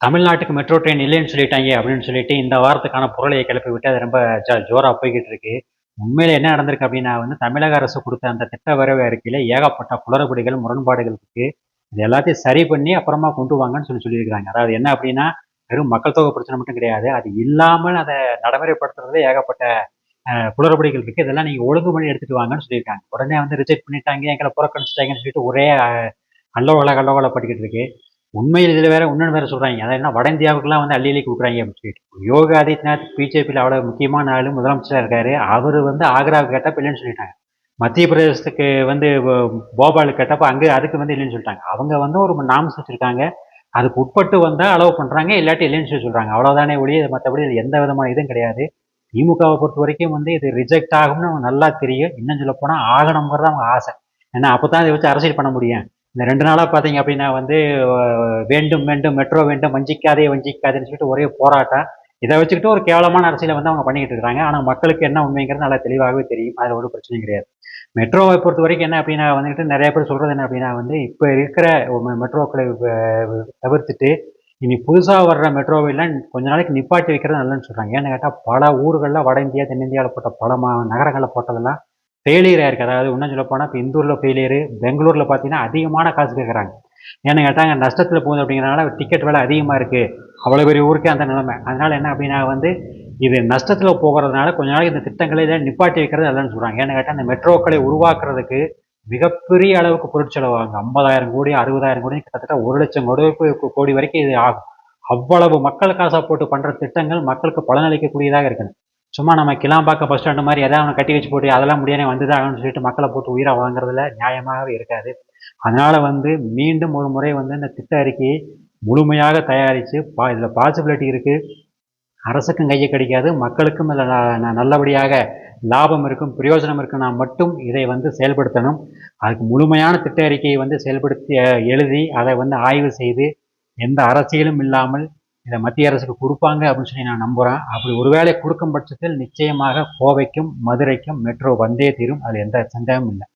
தமிழ்நாட்டுக்கு metro train இல்லைன்னு சொல்லிட்டாங்க அப்படின்னு சொல்லிட்டு இந்த வாரத்துக்கான புரளையை கிளப்பி விட்டு அது ரொம்ப ஜோரா போய்கிட்டு இருக்கு. உண்மையில என்ன நடந்திருக்கு அப்படின்னா தமிழக அரசு கொடுத்த அந்த திட்ட வரவு அறிக்கையில ஏகப்பட்ட குளறுபடிகள், முரண்பாடுகள் இருக்கு. இது எல்லாத்தையும் சரி பண்ணி அப்புறமா கொண்டு வாங்கன்னு சொல்லியிருக்காங்க. அதாவது என்ன அப்படின்னா, வெறும் மக்கள் தொகை பிரச்சனை மட்டும் கிடையாது. அது இல்லாமல் அதை நடைமுறைப்படுத்துறதுல ஏகப்பட்ட குளறுபடிகள் இருக்கு. இதெல்லாம் நீங்க ஒழுங்கு பண்ணி எடுத்துட்டு வாங்கன்னு சொல்லியிருக்காங்க. உடனே ரிஜெக்ட் பண்ணிட்டாங்க, எங்களை புறக்கணிச்சிட்டாங்கன்னு சொல்லிட்டு ஒரே கல்லோகலப்பட்டுக்கிட்டு இருக்கு. உண்மையில் இதில் வேற இன்னொன்று வேற சொல்றாங்க. அதாவது என்ன, வட இந்தியாவுக்குலாம் அள்ளி அள்ளி கொடுக்குறாங்க அப்படின்னு சொல்லிட்டு. யோகி ஆதித்யநாத் பிஜேபியில் அவ்வளோ முக்கியமான ஆளு, முதலமைச்சராக இருக்காரு. அவர் ஆக்ராவுக்கு கேட்டப்ப இல்லைன்னு சொல்லிட்டாங்க. மத்திய பிரதேசத்துக்கு போபாலுக்கு கேட்டப்ப அங்கே அதுக்கு இல்லைன்னு சொல்லிட்டாங்க. அவங்க ஒரு நாம்ஸ் வச்சிருக்காங்க. அதுக்கு உட்பட்டு வந்தால் அலோவ் பண்ணுறாங்க, இல்லாட்டி இல்லைன்னு சொல்லி சொல்கிறாங்க. அவ்வளோதானே ஒழிய மற்றபடி இது எந்த விதமான இதுவும் கிடையாது. திமுகவை பொறுத்த வரைக்கும் இது ரிஜெக்ட் ஆகும்னு நல்லா தெரியும். இன்னும் சொல்ல போனால் ஆகணுங்கிறது அவங்க ஆசை. ஏன்னா அப்போ தான் இதை வச்சு அரசியல் பண்ண முடியும். இந்த 2 நாளாக பார்த்தீங்க அப்படின்னா வேண்டும் வேண்டும் மெட்ரோ வேண்டும், வஞ்சிக்காதே வஞ்சிக்காதேன்னு சொல்லிட்டு ஒரே போராட்டம். இதை வச்சுக்கிட்டு ஒரு கேவலமான அரசியலை அவங்க பண்ணிக்கிட்டு இருக்காங்க. ஆனால் மக்களுக்கு என்ன உண்மைங்கிறது நல்லா தெளிவாகவே தெரியும். அதில் ஒரு பிரச்சனையும் கிடையாது. மெட்ரோவை பொறுத்த வரைக்கும் என்ன அப்படின்னா நிறைய பேர் சொல்றது என்ன அப்படின்னா இப்போ இருக்கிற மெட்ரோக்களை தவிர்த்துட்டு இனி புதுசாக வர்ற மெட்ரோவெல்லாம் கொஞ்ச நாளைக்கு நிப்பாட்டி வைக்கிறது நல்லதுன்னு சொல்கிறாங்க. ஏன்னு கேட்டால் பல ஊர்களில் வட இந்தியா, தென்னிந்தியாவில் போட்ட பல நகரங்களில் போட்டதெல்லாம் ஃபெயிலியராக இருக்குது. அதாவது இன்னும் சொல்ல போனால் இப்போ இந்தூரில் ஃபெயிலியரு, பெங்களூரில் பார்த்தீங்கன்னா அதிகமான காசு கேட்குறாங்க. ஏன்னு கேட்டாங்க நஷ்டத்தில் போகுது அப்படிங்கிறனால டிக்கெட் விலை அதிகமாக இருக்குது. அவ்வளோ பெரிய ஊருக்கே அந்த நிலைமை. அதனால் என்ன அப்படின்னா இது நஷ்டத்தில் போகிறதுனால கொஞ்ச நாளைக்கு இந்த திட்டங்களை நிப்பாட்டி வைக்கிறது நல்லதுன்னு சொல்கிறாங்க. ஏன்னு கேட்டால் இந்த மெட்ரோக்களை உருவாக்குறதுக்கு மிகப்பெரிய அளவுக்கு பொருட்செலவாங்க. 50,000 கோடி, 60,000 கோடி, கிட்டத்தட்ட 1,00,000 கோடி வரைக்கும் இது ஆகும். அவ்வளவு மக்கள் காசை போட்டு பண்ணுற திட்டங்கள் மக்களுக்கு பலனளிக்கக்கூடியதாக இருக்குது. சும்மா நம்ம கிளாம்பாக்கம் பஸ் ஸ்டாண்டு மாதிரி எதாவது ஒன்று கட்டி வச்சு போட்டு அதெல்லாம் முடியாமல் வந்துதாகணும்னு சொல்லிட்டு மக்களை போட்டு உயிராக வாங்குறதுல நியாயமாகவே இருக்காது. அதனால் மீண்டும் ஒரு முறை இந்த திட்ட அறிக்கையை முழுமையாக தயாரித்து இதில் பாசிபிலிட்டி இருக்குது. அரசுக்கும் கையை கிடைக்காது, மக்களுக்கும் இதில் நல்லபடியாக லாபம் இருக்கும், பிரயோஜனம் இருக்குன்னா மட்டும் இதை செயல்படுத்தணும். அதுக்கு முழுமையான திட்ட அறிக்கையை செயல்படுத்தி எழுதி அதை ஆய்வு செய்து எந்த அரசியலும் இல்லாமல் இதை மத்திய அரசுக்கு கொடுப்பாங்க அப்படின்னு சொல்லி நான் நம்புகிறேன். அப்படி ஒருவேளை கொடுக்கும் பட்சத்தில் நிச்சயமாக கோவைக்கும் மதுரைக்கும் மெட்ரோ வந்தே தீரும். அதில் எந்த சந்தேகமும் இல்லை.